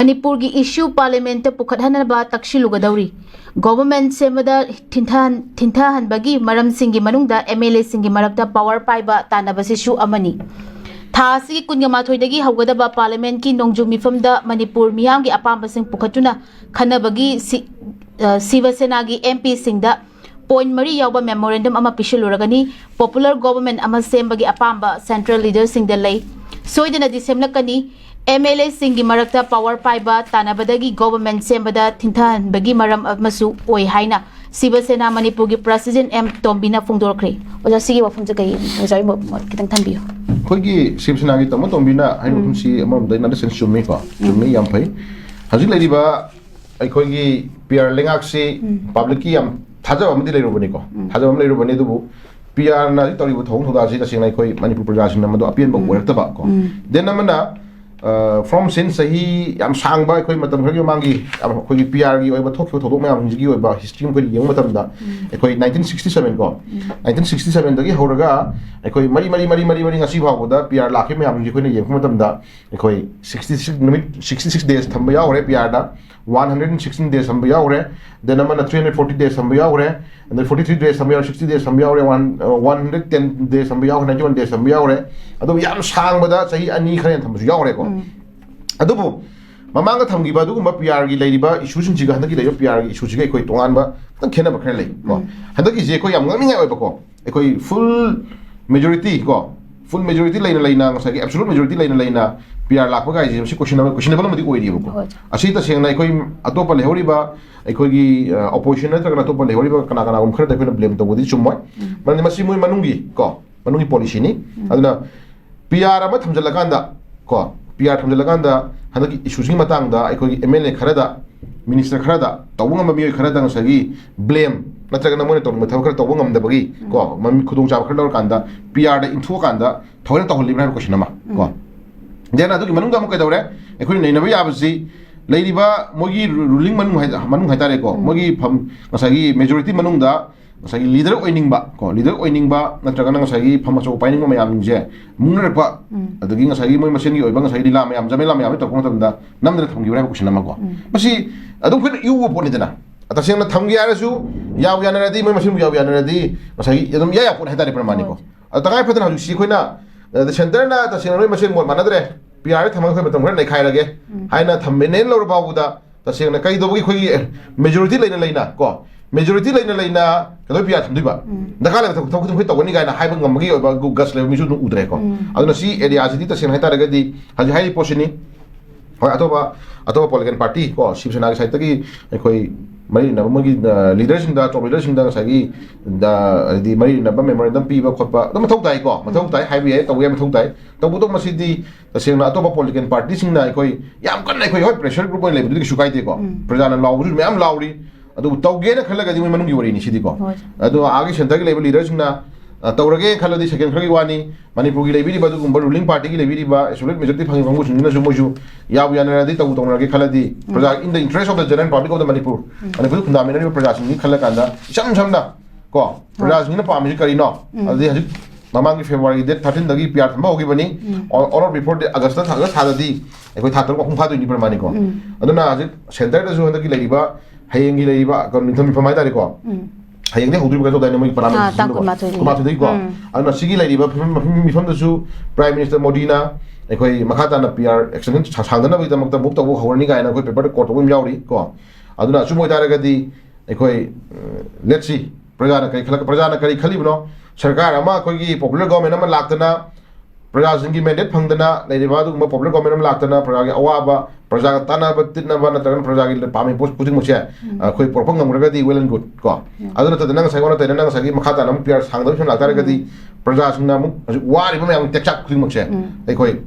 manipur gi issue parliament ta pukhathanaba takshilugadawri government semada thinthan bagi maram singi manungda MLA singi marakta power paiba tanabasisu amani thasi kunyama thoidagi hawgadaba parliament ki nongju mifamda manipur miyam gi apambasing pukhatuna khanabagi Siva Sena gi MP singda point mari yawba memorandum ama pishiluragani popular government ama sembagi apamba central leaders singda lay soidana disemlakani MLA singi marakta power paiba tanabadagi government sembada thinthan bagi maram amasu oi haina Siva Sena Manipur gi president M Tombina Fungdorkre oja sigi wafum jagai ojai mo kitang thanbiyo khogi Siva Sena gi tomo Tombina hainu si amam dai na sen chumi ko chumi yam phai hajik lei ba ai PR lengak si public ki yam thaja amdi lei robani ko thaja am lei robani du PR na tori bu thong thoda si ta sing lai khoi Manipur praja sing na madu apian ba work ta ba ko den namana from since sahi yam sang ba khoi matam khagi mangi khoi PR gi oi ba thok thok ma am gi oi ba history ko yeng matam da khoi 1967 ko 1967 da gi horaga khoi mari ngasi ba da PR la ke ma am gi khoi ne yeng matam da khoi 66 days thamba ya ore PR da 116 days thamba ya ore then amana 340 days thamba ya ore and then 43 days thamba ya 60 days thamba ya ore 110 days thamba ya ore 91 days thamba ya ore adu yam sang ba da sahi ani kharen thamba ya ore ko adubu mamanga thamgi ba du ma PR gi lei ba issue sing jiga handaki lei PR gi issue jiga koi tongan ba tang khena ba khena lei ko handaki je koi yam ngami ngai oi ba ko koi full majority leina ngasagi absolute majority leina PR lakpa ga ji questionable madi oi ri ba ko asi ta seng nai koi atopa lehori ba koi gi opposition na tra atopa lehori ba kana gum khara da koi blame to bodi chumoi mani masi moi manungi policy ni aduna PR ama thamjalakanda ko PR thamjalakanda handaki issue sing matang da koi MLA khara da minister khara da tawung ma mioi khara da ngasagi blame natraga namone to mathau khara tawung am da bagi ko mami khudung cha khara lor kanda PR da inthu kanda thoina to holli bra question ma ko dena adu manung kai dawre ekoi nei na ba yabsi leiriba mogi ruling manung haitare ko mogi pham ngasagi majority manung da ngasagi leader oining ba natraga ngasagi pham aso paining ma yam je mungre pa adagi ngasagi moi masen gi oiba ngasagi dila ma yam jamela ma yam to ko tam da namdra thamgi bra question ma ko masi adum khoi yu po ni dena ata seng na thamgi arasu yaw yana radi moi masin yaw yana radi ngasagi adum ya po haitare pramani ko atangai phadan hu si khoina the center na ta seng noi masin mo manadre PR thamang khoi matam khoi nei khai rage haina thammenen lor ba buda ta seng na kai do gi khoi majority leina ko majority leina kado PR thamdui ba nakale thok khoi tawani ga na haiba ngamgi ba gas le mi su udre ko aduna si area si ta seng haita rage di haji hai posini hoi atoba political party ko Siva Sena gi side gi khoi mari na magi leadership da top leadership da sagi da di mari na ba memorandum pi ba khotpa da mathau tai ko mathau tai hai bi to we mathau tai to bu to masidi taseng na to ba political party sing na koi yam kan na koi hoi pressure group le bu ki sukai te ko prajana law bu me am lawri adu to ge na khalaga di manung gi wori ni sidi ko adu agi center gi level leadership na tawrage khaladi second khagi wani manipur gi lebiri ba du gumba ruling party gi lebiri ba absolute majority phangi bangu singna su moju yaw yana di taw tongrage khaladi praja in the interest of the general public of the manipur fundamental praja sing khala kanda samna ko praja sing na pami kari no adi hajik mamang February date 13 dagi PR thamba hogi bani or before August thadadi ekoi thator ko khumfa duni permani ko aduna hajik center da su handa gi leiba hayengi leiba ko nitham phamai tari ko hayeng ne hudri ba dynamic parliament kuma thudai ko ana sigi lairiba mifam da su prime minister Modi na ekoi makhata na PR action sangdana ba damak ta book ta hawrni ga na koi paper court ko yauri ko aduna su moi daraga di ekoi let's see prajana kari khalibno sarkar ama koi gi popular government ama laktana praja singi mandate phangdana lairiba du popular government ama laktana praja gi awaba praja tana batina ba na tagan praja gi pami post puting mo che khoi porpang ngamraga di well and good ko aduna ta nang sai gona ta nang sai makhata nam PR sangda sun lakta ga di praja singna mu wari ba yang tekchak puting mo che ai khoi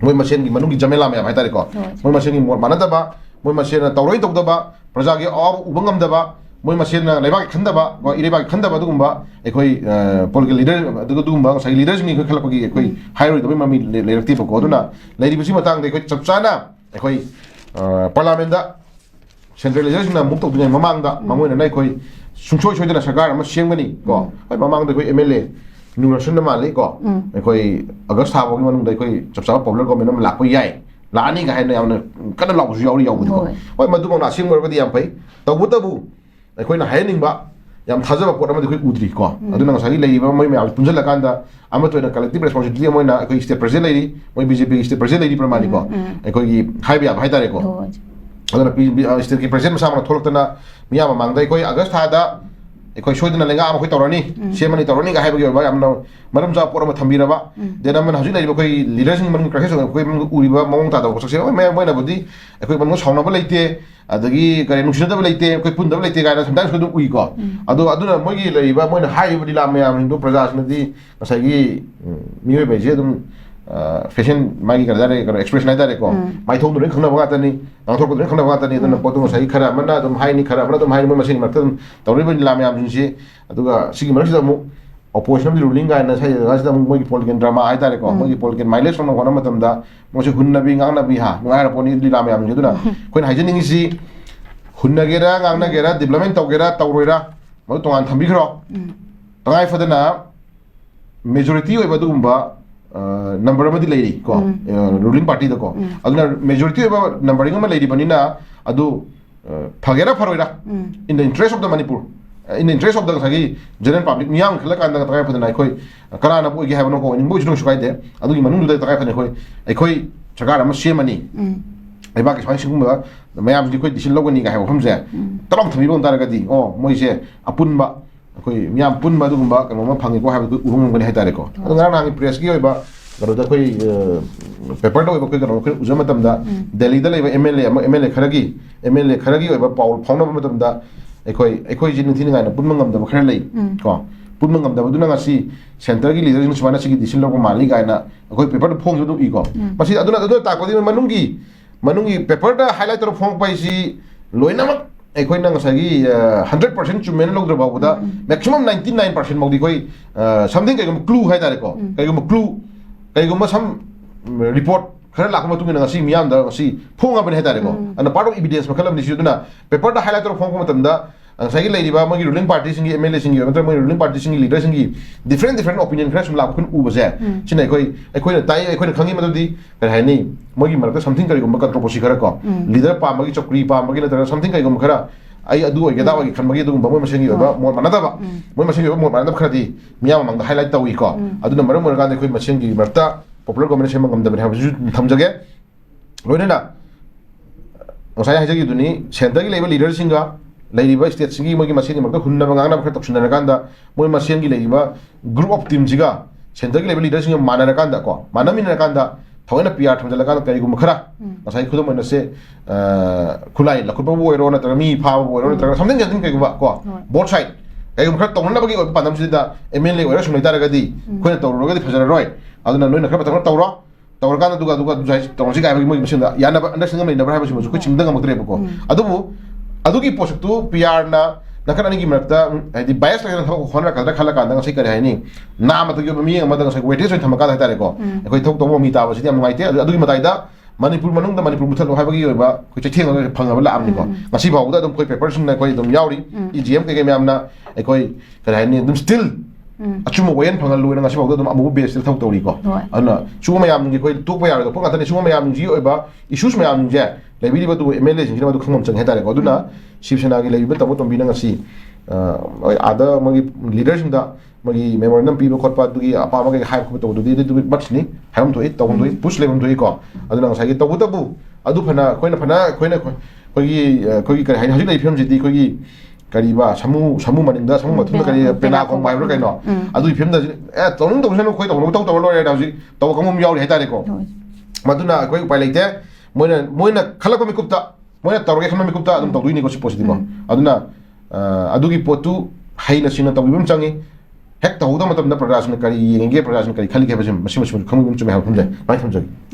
moi masen gi manung gi jamela ma mai ta ko moi masen gi manada ba moi masen tawroi tawda ba praja gi aw ubangam da ba moi masen leibak khanda ba ko irebak khanda ba dugumba ekoi political leader dugumba sai leaders ni khoi khalapagi ekoi hairoi da mami lerakti ko aduna leiri bisi matang de ekoi chapchana ekoi parliament da central leaders na mukto dunya mamang da mamoina nai khoi sungchoi choi da sarkar ama sengmani ko hoi mamang da ekoi MLA nuration na mali ko ekoi August tha bogi manung da ekoi chapcha popular government am lakoi yai लानी का है ना यामना कन लाउ जु याउरी याउ को ओय मदु मना सिंग मरबदी याम फै तबु तबु अखोइना हायनिंग बा याम थाजबा पोट अमदि खै उद्री को अदुना ngसागी लेइबा मै मे पुंजल कांदा अम तोइना कलेक्टिव रेस्पोंसिबिलिटी मोइना अखोइ स्टेट प्रेसिडेंट लेइरी मै बीजेपी स्टेट प्रेसिडेंट लेइरी प्रमाणि को अखोइ हाइबा हाइ तारे को अदुना स्टेट की प्रेसिडेंट मसा मा थोलक्तना मिया मा मांगदै कोइ अगस्त थादा अखोइ सोइदना लेंगा अम खै तौरनी सेमनी तौरनी गा हाइबगी बा यामना मरम जा पोट अम थम्बिरबा देना मन हजि लेइबा कोइ लीडर्स मन क्राइसिस कोइ मन उरिबा मौंग तादा को सक्से मै मैना बदि अखोइ मन साउनबा लेइते अदगी करे नुसिनदबा लेइते कोइ पुंदबा लेइते गाना समटाइम्स को उइ को अदुना मोइगी लेइबा मोइना हाइबदि लाम याम हिंदू प्रजासनदि ngसागी मियोय बाइजे दुम फैशन मागी करदारे कर एक्सप्रेशन आइदारे को माइथों दुरे खंगना बगातनी नाथोर को दुरे खंगना बगातनी दुना पोतु ngसागी खरा मना दुम हाइनी खरा मना दुम हाइनी मोइ मसिन मर्तन तौरिबनि लाम याम जिनसि अदुगा सिगी मरसिदा मु opposition ruling guy na sai ga moi political drama ai tare ko moi political mileage from hona matam da mo se hunna bi ngang na bi ha ngai ra poni di lam yam juduna koin haijening si hunna gera ngang na gera development tau gera tauroira mo tongan thambi khro tangai fadana majority oi badumba number amadi leiri ko ruling party da ko aduna majority oi numbering ma leiri banina adu phagera pharoira in the interest of the manipur in the interest of the general public miyam khala kan da takai phadana khoi karana bu gi habano ko ni bu jinu shukai de adu gi manung da takai phadana khoi sarkar ama semani ai ba ki sai singum ba mayam ji khoi disin logani ga ha famje talom thami ron tar ga di moi se apun ba khoi miyam pun ba du ba ka ma phangi ko ha bu urung ngani hai tare ko adu ngara nang press gi ba garo da khoi paper do ba khoi garo khoi uzama tam da delhi da leba mla kharagi ba paul phawna ba tam da अखोई जिन थी गायना पुनमंगम खर ले को पुनमंगम ngasi center gi leader ni sumana sigi disin logo mali gaina अखोई paper फोंग जो इ को मसी अदुना ताको दि मनुंगी पेपर दा हाइलाइटर फोंग पाइ सी लोइना मक अखोई ना ngसागी 100% चुमेन लोग दर बाबुदा मैक्सिमम 99% मोदी कोई समथिंग कई क्लू है तारे को कई सम रिपोर्ट खर लाख मतुंग ना ngasi मियाम दा ngasi फोंग अपन है तारे को अन पार्ट ऑफ एविडेंस मखलम निसु दुना पेपर दा हाइलाइटर फोंग को मतम दा ngसागी लेरिबा मगी रूलिंग पार्टी सिंगी एमएलए सिंगी मतलब मगी रूलिंग पार्टी सिंगी लीडर सिंगी डिफरेंट ओपिनियन खर सुम लाख खुन उबजे चिना अखोई ताई अखोई खंगी मतुदी कर हाइनी मगी मरक समथिंग करी को कंट्रोवर्सी खर को लीडर पा मगी चक्री पा मगी नतर समथिंग करी को खरा आई अदु ओइ गेदा ओइ खन मगी दुम बमोय मसेंगी ओबा मोर मानदबा मोय मसेंगी ओबा मोर मानदब खरदी मियाम मंग हाइलाइट तवी को अदुना मरम मरगा अखोई मसेंगी मरता पॉपुलर गवर्नमेंट सेम गमदबने हाबजु थमजगे लोइना ngसाय हाइजगी दुनी सेंटर की लेवल लीडर सिंगा लेरिबा स्टेट सिंगी मोगी मसेंगी मरदा हुन्ना बगांगना खर तक्सुनना कांदा मोय मसेंगी लेरिबा ग्रुप ऑफ टीम जिगा सेंटर की लेवल लीडर सिंगा मानना कांदा को मानमिना कांदा थोइना पीआर थमजला कांदा कई गुम खरा ngसाय खुदम मन से खुलाई लखुबो ओइरो नतर मी फाव ओइरो नतर समथिंग कई गुबा को बोथ साइड कई गुम खर तौनना बगी पादम सिदा एमएलए ओइरो सुनै तारगदी खोइना तौरगदी फजरा रोय अदुना नोइना खर पतंग तौरो तौरकान दुगा तौरसी गाय मोगी मसिंदा याना अंडरस्टैंडिंग लेना बरा हाबसि मजु चिंदंग मक्तरे बको अदुबु अदुगी पोसक्तु पीआर ना नखन अनिगी मरक्ता हाइदि बायस लगन थौ होनरा कदरा खला कांदा ngasi करे हाइनी नाम तगि मी अमदा ngasi वेटेज थमका दा तारे को एखोइ थौ तौ मी ताबसि याम माइते अदुगी मताइदा मणिपुर मनुंग दा मणिपुर मुथल हाबगी ओबा कोइ चेथेंग फंगबा लामनि को ngasi भाउदा दम कोइ पेपर सिंग ना कोइ दम याउरी ईजीएम के म्यामना एखोइ करे हाइनी दम स्टिल अचुम वेन फंगल लुना ngasi भाउदा दम अमु बेस थौ तौरी को अना सुगम म्याम नि कोइ तुप यार को पंगा तने सुगम म्याम जी ओबा इश्यूज म्याम जे लेबिरि बदु एमएलए सिंग बदु खंगम चंग हेतारे को अदुना शिवसेना की लेबिब तमो तोंबिना ngasi आदा मगी लीडर सिंग दा मगी मेमोरेंडम पीबो खतपा दुगी अपा मगे हाइब खब तौ दुदी दुगी बट्सनी हाइम थोइ तौन थोइ पुश लेबम थोइ को अदुना ngasi की तबु तबु अदु फना खोइना खोइ करे हाइ हजि लै फिल्म जिति खोइ करीबा समू मनिंदा समू मथुन करी पेना को माइब्रो कइनो अदु फिल्म दा ए तौन तौसन खोइ तौ लोरे हजि तौ कमम याउ हेतारे को मदुना खोइ उपाय लेते मोइना खलको मिकुप्ता मोइना तौरगे खम मिकुप्ता अदुम तौदुइ निको पॉजिटिव अदुना अदुगी पोतु हाइना सिना तौबिबम चंगी हेक तौदा मतम प्रजासन करी येंगे प्रजासन करी खलि के बजम मसिम खमगुम चुमे हा फमजे माइ थमजगी